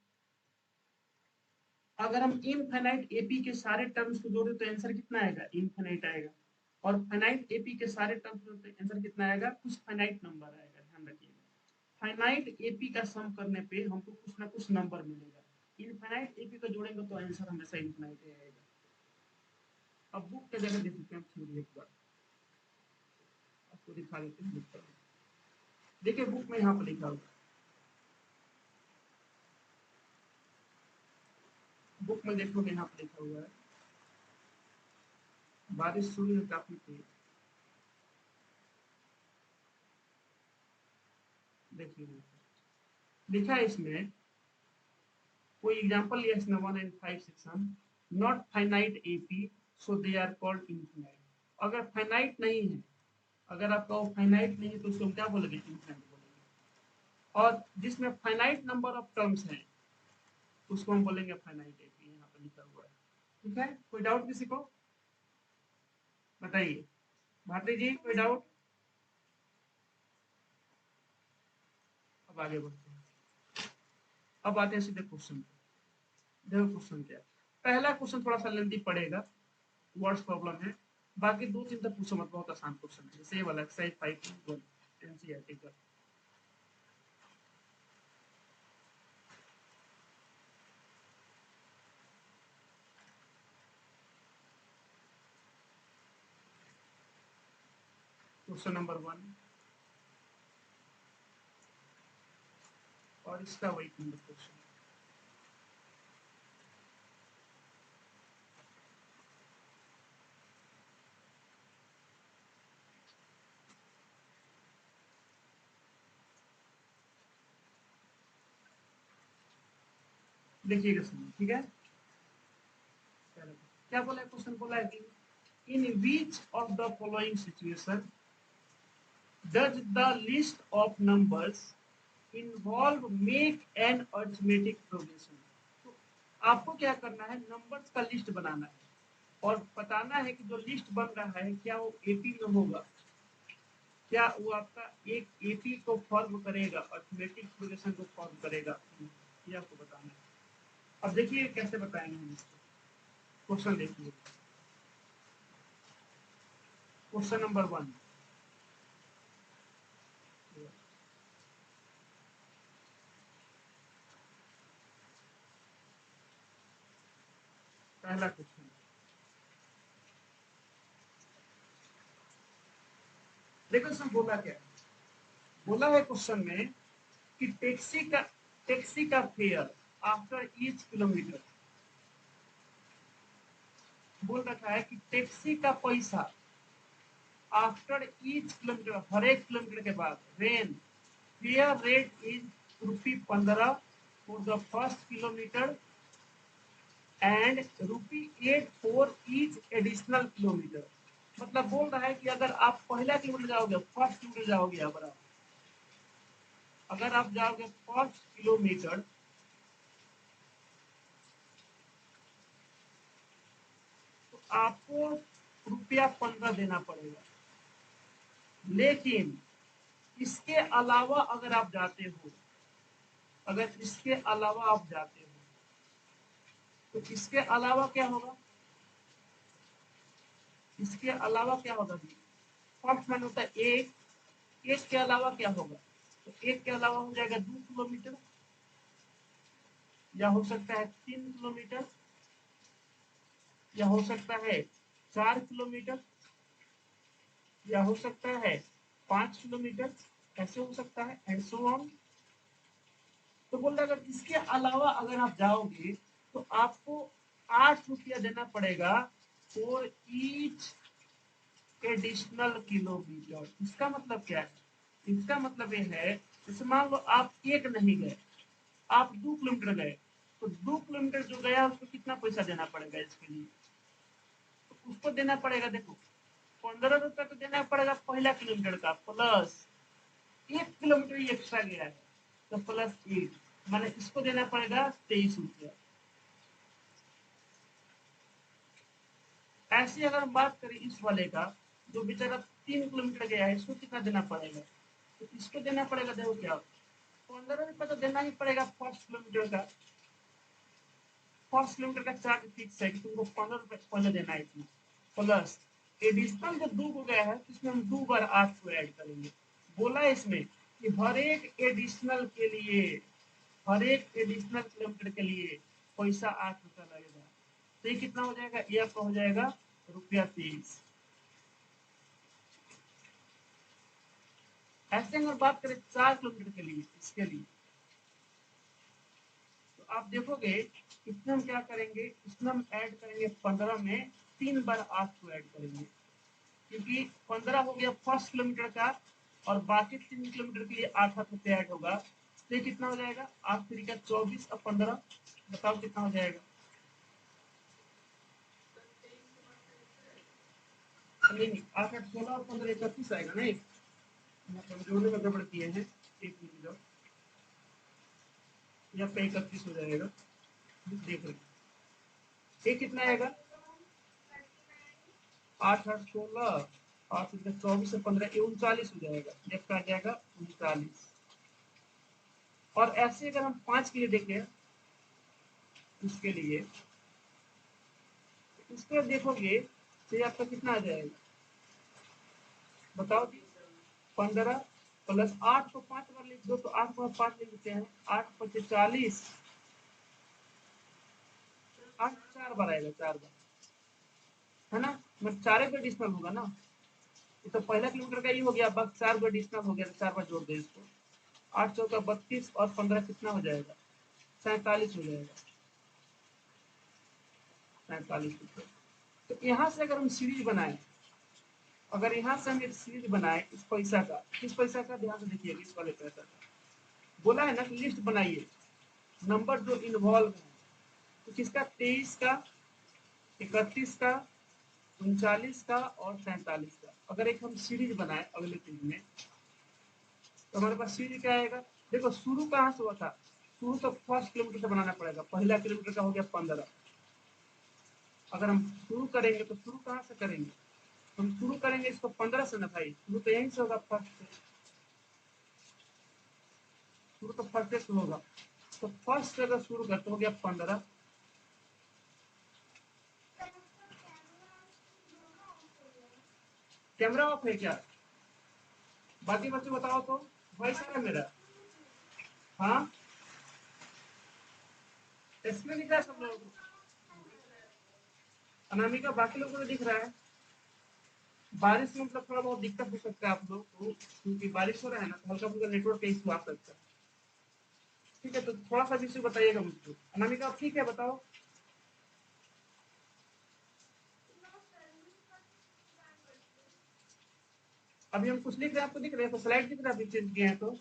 अगर हम इनफाइनाइट एपी के सारे टर्म्स को जोड़े तो आंसर कितना आएगा? इनफाइनाइट आएगा। और फाइनाइट एपी के सारे टर्म्स को जोड़े तो आंसर कितना आएगा? कुछ फाइनाइट नंबर आएगा, ध्यान रखिएगा। फाइनाइट एपी का सम करने पे हमको कुछ ना कुछ नंबर मिलेगा। इनफाइनाइट एपी को जोड़ेंगे तो आंसर हमेशा इनफाइनाइट ही आएगा। अब बुक के जगह देख सकते हैं थ्योरी एक बार आपको दिखा देते हैं बुक पर। देखिए बुक में यहाँ पर लिखा हुआ है, बुक में देखोगे यहाँ पर लिखा हुआ है, बारिश शुरू है काफी तेज। देखिए लिखा है इसमें, कोई एग्जांपल लिया इसमें 1 and 5 section, not finite AP so they are called infinite. अगर फाइनाइट नहीं है, अगर आपका वो फाइनाइट नहीं है तो उसको हम क्या बोलेंगे? इनफाइनाइट बोलेंगे। और जिसमें फाइनाइट नंबर ऑफ टर्म्स हैं उसको हम बोलेंगे फाइनाइट एपी, यहाँ पर लिखा हुआ है। ठीक है, कोई डाउट किसी को? बताइए भारती जी, कोई डाउट? अब आगे बढ़ते हैं, अब आते हैं सीधे क्वेश्चन पे। देखो क्वेश्चन क्या है। पहला क्वेश्चन थोड़ा सा लेंथी पड़ेगा, वर्ड्स प्रॉब्लम है। बाकी 2-3 तक पूछो मत, बहुत आसान क्वेश्चन है। जैसे ये वाला एक्सरसाइज 5.1 एनसीईआरटी का। क्वेश्चन नंबर 1 और इसका वही नंबर क्वेश्चन। देखिएगा सुनिए, ठीक है। क्या बोला है क्वेश्चन, बोला है कि in which of the following situation does the list of numbers involve make an arithmetic progression. तो आपको क्या करना है, नंबर्स का लिस्ट बनाना है और बताना है कि जो लिस्ट बन रहा है क्या वो एपी में होगा, क्या वो आपका एक एपी को फॉर्म करेगा, अरिथमेटिक प्रोग्रेशन को फॉर्म करेगा, ये आपको बताना है। अब देखिए कैसे बताएंगे हम इसको। क्वेश्चन देखिए, क्वेश्चन नंबर 1, पहला क्वेश्चन देखो, इसमें बोला क्या है, बोला है क्वेश्चन में कि टैक्सी का फेयर आफ्टर ईच किलोमीटर, बोल रखा है कि टैक्सी का पैसा आफ्टर ईच किलोमीटर, हर एक किलोमीटर के बाद, when fair rate is ₹15 for the first kilometre and ₹8 for each additional kilometre. मतलब बोल रहा है कि अगर आप पहला किलोमीटर जाओगे, फर्स्ट किलोमीटर जाओगे, अगर आप जाओगे फर्स्ट किलोमीटर तो आपको ₹15 देना पड़ेगा। लेकिन इसके अलावा अगर आप जाते हो, अगर इसके अलावा आप जाते हो तो इसके अलावा क्या होगा, इसके अलावा क्या होगा, फर्स्ट मैन होता है एक, एक के अलावा क्या होगा, तो एक के अलावा हो जाएगा 2 किलोमीटर, या हो सकता है 3 किलोमीटर, या हो सकता है 4 किलोमीटर, या हो सकता है 5 किलोमीटर, ऐसे हो सकता है एंड सो ऑन। तो बोल रहा अगर इसके अलावा अगर आप जाओगे तो आपको ₹8 देना पड़ेगा फॉर ईच एडिशनल किलोमीटर। इसका मतलब क्या है, इसका मतलब ये है, जैसे मान लो आप एक नहीं गए, आप 2 किलोमीटर गए, तो 2 किलोमीटर जो गया उसको कितना पैसा देना पड़ेगा इसके लिए, तो उसको देना पड़ेगा, देखो ₹15 तो देना पड़ेगा पहला किलोमीटर का, प्लस 1 किलोमीटर एक्स्ट्रा गया है तो प्लस 8, माने इसको देना पड़ेगा ₹23। ऐसे अगर हम बात करें इस वाले का, जो बेचारा 3 किलोमीटर गया है, इसको कितना देना पड़ेगा, तो इसको देना पड़ेगा, देखो क्या ₹15 तो देना ही पड़ेगा फर्स्ट किलोमीटर का, फर्स्ट किलोमीटर का चार्ज फिक्स है कि तुमको ₹15 पहले देना है इतना, प्लस एडिशनल जो 2 हो गया है इसमें हम 2 बार 8 को ऐड करेंगे। बोला है इसमें कि हर एक एडिशनल के लिए, हर एक एडिशनल किलोमीटर के लिए पैसा ₹8 लगेगा। तो ये कितना हो जाएगा, ये आपका हो जाएगा ₹23। ऐसे अगर बात करें 4 किलोमीटर के लिए, इसके लिए तो आप देखोगे इसमें हम क्या करेंगे, इसमें हम ऐड करेंगे 15 में 3 बार 8 को ऐड करेंगे, क्योंकि 15 हो गया फर्स्ट किलोमीटर का और बाकी 3 किलोमीटर के लिए 8 ऐड होगा, तो कितना हो जाएगा, 8 3 का 24 और 15, बताओ कितना हो जाएगा, नहीं 8 8 16 और 15 31 आएगा, नहीं मतलब जोड़ने में गड़बड़ किए हैं, एक मिनट, यहाँ पे 31 हो जाएगा, देख रहे ये कितना आएगा, 8 8 16, 8 24 से 15 ये 39 हो जाएगा, एक का आ जाएगा 39। और ऐसे अगर हम 5 के लिए देखें, इसके लिए इसको देखोगे तो आपका कितना आ जाएगा, बताओ जी, 15 प्लस 8 को 5 बार लिख दो तो 8 को 5 लिख देते हैं, 8 5 40, 8 4 बार आएगा, 4 बार है ना, मतलब 4 पे एडिशनल होगा ना, ये तो पहला किलोमीटर का ही हो गया, बस 4 पे एडिशनल हो गया, तो 4 बार जोड़ दे इसको, 8 चौका 32 और 15 कितना हो जाएगा, 47 हो जाएगा, 47। तो यहाँ से अगर हम सीरीज बनाए, अगर यहाँ से हम एक सीरीज बनाए इस पैसा का, किस पैसा का, ध्यान से देखिए, इस वाले पैसा का बोला है ना कि लिस्ट बनाइए, नंबर जो इन्वॉल्व है, तो किसका 23 का, 31 का, 39 का और 47 का अगर एक हम सीरीज बनाए अगले पेज में तो हमारे पास सीरीज क्या आएगा। देखो शुरू कहाँ से हुआ था, शुरू तो फर्स्ट किलोमीटर से बनाना पड़ेगा। पहला किलोमीटर का हो गया 15। अगर हम शुरू करेंगे तो शुरू कहाँ से करेंगे, हम शुरू करेंगे इसको 15 से ना भाई, शुरू तो यहीं से होगा, फर्स्ट से शुरू तो फर्स्ट से होगा। तो फर्स्ट से अगर शुरू करते हो गया 15। कैमरा ऑफ है क्या, बाकी बच्चे बताओ तो, वॉइस आ रहा है मेरा। हाँ इसमें दिख रहा है सब लोगों को, अनामिका बाकी लोगों को दिख रहा है। बारिश में मतलब थोड़ा बहुत दिक्कत हो सकता है आप लोग को, क्योंकि बारिश हो रहा है ना, तो हल्का फुल्का नेटवर्क का इशू आ सकता है। ठीक है, तो थोड़ा सा इशू बताइएगा मुझको। अनामिका आप ठीक है बताओ। अभी हम कुछ लिख रहे हैं, आपको दिख रहा है, तो स्लाइड दिख रहा है, अभी चेंज किए हैं तो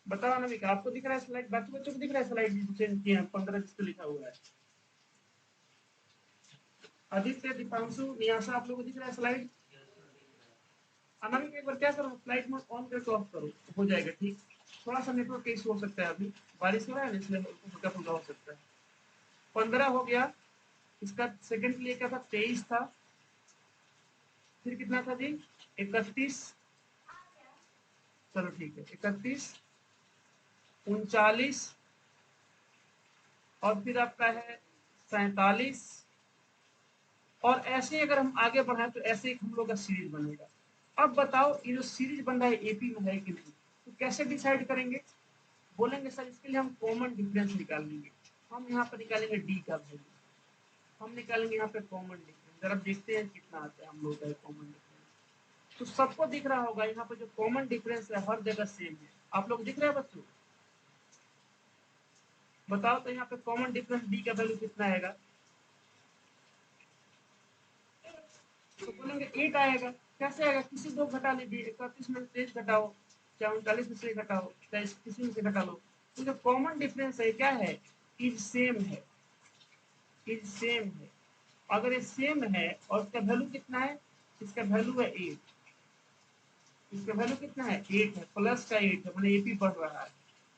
बताओ। अनामिका आपको दिख रहा है स्लाइड, बाकी बच्चों को दिख रहा है स्लाइड चेंज किए हैं, 15 जिसको लिखा हुआ है। आदित्य, दीपांशु, नियाशा आप लोगों को दिख रहा है स्लाइड। अनामिका एक बार क्या करो, फ्लाइट मोड ऑन करके ऑफ करो, हो जाएगा ठीक। थोड़ा सा नेटवर्क इशू हो सकता है, अभी बारिश हो रहा है इसलिए हल्का फुल्का हो सकता है। 15 हो गया, इसका सेकंड के लिए क्या था, 23 था, फिर कितना था जी, 31। चलो ठीक है, 31, 39 और फिर आपका है 47। और ऐसे अगर हम आगे बढ़ाएं तो ऐसे एक हम लोग का सीरीज बनेगा। अब बताओ ये जो सीरीज बन रहा है एपी में है कि नहीं, तो कैसे डिसाइड करेंगे, बोलेंगे सर इसके लिए हम कॉमन डिफरेंस निकालेंगे। हम यहाँ पर निकालेंगे डी का वैल्यू, हम निकालेंगे यहाँ पे कॉमन डिफरेंस। जरा देखते हैं कितना आता है हम लोग का कॉमन डिफरेंस। तो सबको दिख रहा होगा यहाँ पे जो कॉमन डिफरेंस है हर जगह सेम है। आप लोग दिख रहे हैं बच्चों, बताओ तो यहाँ पे कॉमन डिफरेंस डी का वैल्यू कितना आएगा। तो बोलेंगे 8 आएगा। कैसे आएगा, किसी दो घटा लीजिए, 31 में से 1 घटाओ, चाहे 39 में से घटाओ, चाहे किसी में से घटा लो। तो जो कॉमन डिफरेंस है क्या है, इज सेम है, इज सेम है। अगर ये सेम है और इसका वैल्यू कितना है, इसका वैल्यू है 8, इसका वैल्यू कितना है 8 है, प्लस का 8 है, मतलब एपी बढ़ रहा है।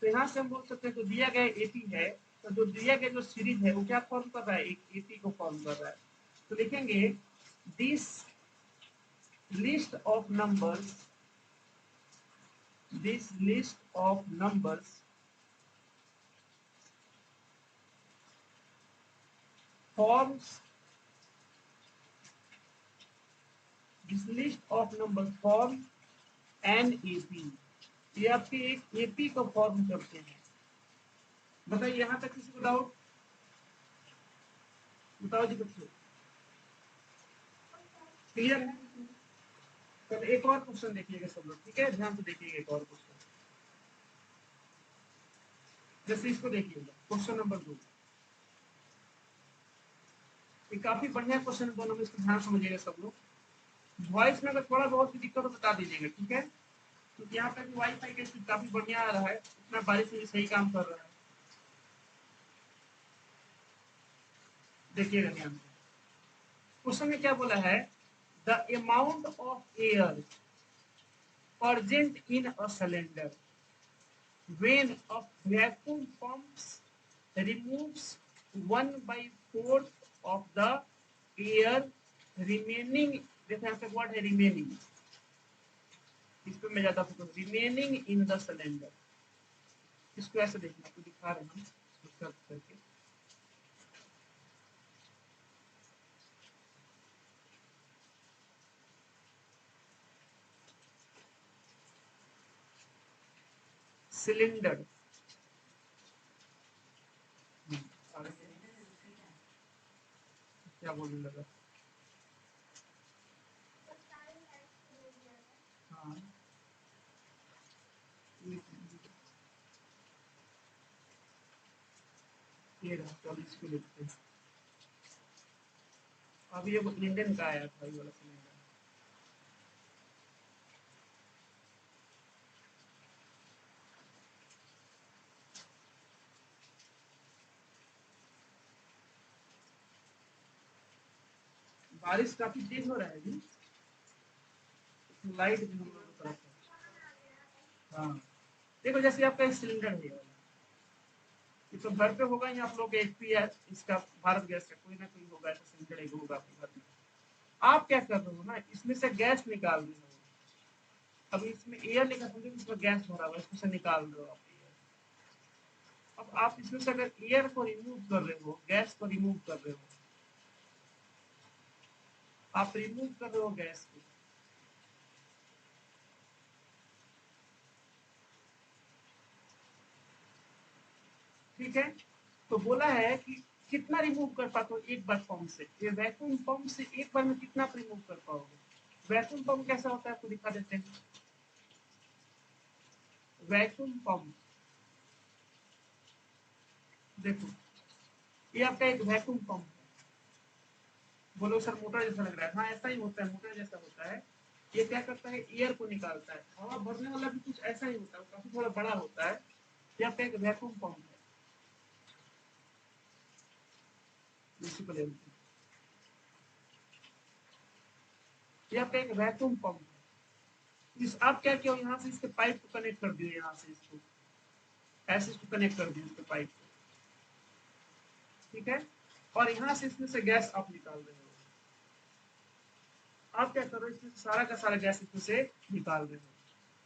तो यहाँ से हम बोल सकते हैं तो दिया गया एपी है, तो जो दिया गया जो सीरीज है वो क्या फॉर्म कर रहा है, एक एपी को फॉर्म कर रहा है। तो लिखेंगे this list of numbers, this list of numbers forms, this list of numbers form an AP। ये आपके एक एपी को फॉर्म करते हैं। बताइए यहाँ तक किसी को डाउट, बताओ जी बच्चों, क्लियर है। तो एक और क्वेश्चन देखिएगा सब लोग, ठीक है, ध्यान से देखिएगा एक और क्वेश्चन। जैसे इसको देखिएगा, क्वेश्चन नंबर 2, ये काफी बढ़िया क्वेश्चन, दोनों में इसको ध्यान समझिएगा सब लोग। वॉइस में अगर थोड़ा बहुत भी दिक्कत हो बता दीजिएगा, ठीक है, क्योंकि यहाँ पे भी वाईफाई का स्पीड काफी बढ़िया आ रहा है, इतना बारिश में सही काम कर रहा है। देखिएगा ध्यान से, क्वेश्चन में क्या बोला है, the amount of air present in a cylinder when a vacuum pump removes 1 by 4th of the air remaining, देखो यहाँ पे वर्ड है remaining, इस पे मैं ज्यादा focus, remaining in the cylinder। इसको ऐसे देखना, आपको दिखा रहे हैं इसको सर्च करके, सिलेंडर, क्या बोलने लगा, हाँ ये रहा, तो अब इसको लिखते हैं। अब ये इंडियन का आया था ये वाला सिलेंडर। बारिश काफी तेज हो रहा है जी, लाइट भी हम लोगों की तरफ है। हाँ, देखो जैसे आपका सिलेंडर है, ये तो घर पे होगा या आप लोग एचपी या इसका भारत गैस का कोई ना कोई होगा, ऐसा सिलेंडर एक होगा आपके घर में। आप क्या कर रहे हो ना, इसमें से गैस निकाल रहे हो। अब इसमें एयर लेकर समझो इसमें गैस भरा हुआ है, इसमें से निकाल रहे हो आप एयर। अब आप इसमें से अगर एयर को रिमूव कर रहे हो, गैस को रिमूव कर रहे हो, आप रिमूव कर रहे हो गैस को, ठीक है। तो बोला है कि कितना रिमूव कर पाते हो एक बार पंप से, ये वैक्यूम पंप से एक बार में कितना रिमूव कर पाओगे। वैक्यूम पंप कैसा होता है आपको दिखा देते हैं। वैक्यूम पंप देखो, ये आपका एक वैक्यूम पंप है। बोलो सर मोटर जैसा लग रहा है, हाँ ऐसा ही होता है, मोटर जैसा होता है। ये क्या करता है, एयर को निकालता है। हवा भरने वाला भी कुछ ऐसा ही होता है, काफी थोड़ा बड़ा होता है। ये आपका एक वैक्यूम पंप है, म्युनिसिपल एरिया। ये आपका एक वैक्यूम पंप है। इस आप क्या किया, यहाँ से इसके पाइप को कनेक्ट कर दिए, यहाँ से इसको ऐसे इसको कनेक्ट कर दिए इसके पाइप को, ठीक है। और यहाँ से इसमें से गैस आप निकाल रहे हो। आप क्या कर रहे हो, इसमें सारा का सारा गैस इसमें से निकाल रहे हो।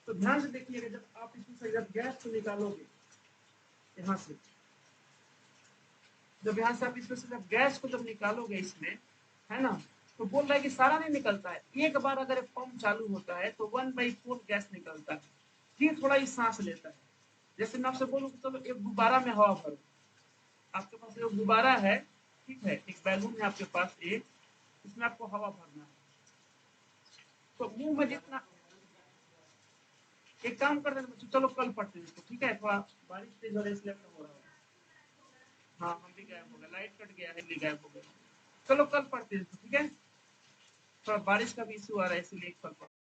तो ध्यान से देखिएगा, जब आप इसमें से जब गैस को निकालोगे यहाँ से, जब यहाँ से आप इसमें से जब गैस को जब निकालोगे इसमें, है ना, तो बोल रहा है कि सारा नहीं निकलता है। एक बार अगर पंप चालू होता है तो 1/4 गैस निकलता है, फिर थोड़ा ही सांस लेता है। जैसे मैं आपसे बोलूँ चलो एक गुब्बारा में हवा भरो, आपके पास एक गुब्बारा है, ठीक है, एक बैलून है आपके पास एक, इसमें आपको हवा भरना है। तो मुंह में जितना, एक काम कर देना बच्चों, चलो कल पढ़ते हैं इसको, ठीक है। थोड़ा बारिश तेज हो रही है इसलिए हो रहा है। हाँ हम भी गायब हो गए, लाइट कट गया है इसलिए गायब हो गए। चलो कल पढ़ते हैं इसको, ठीक है। थोड़ा बारिश का भी इशू आ रहा है इसीलिए कल पढ़ते हैं।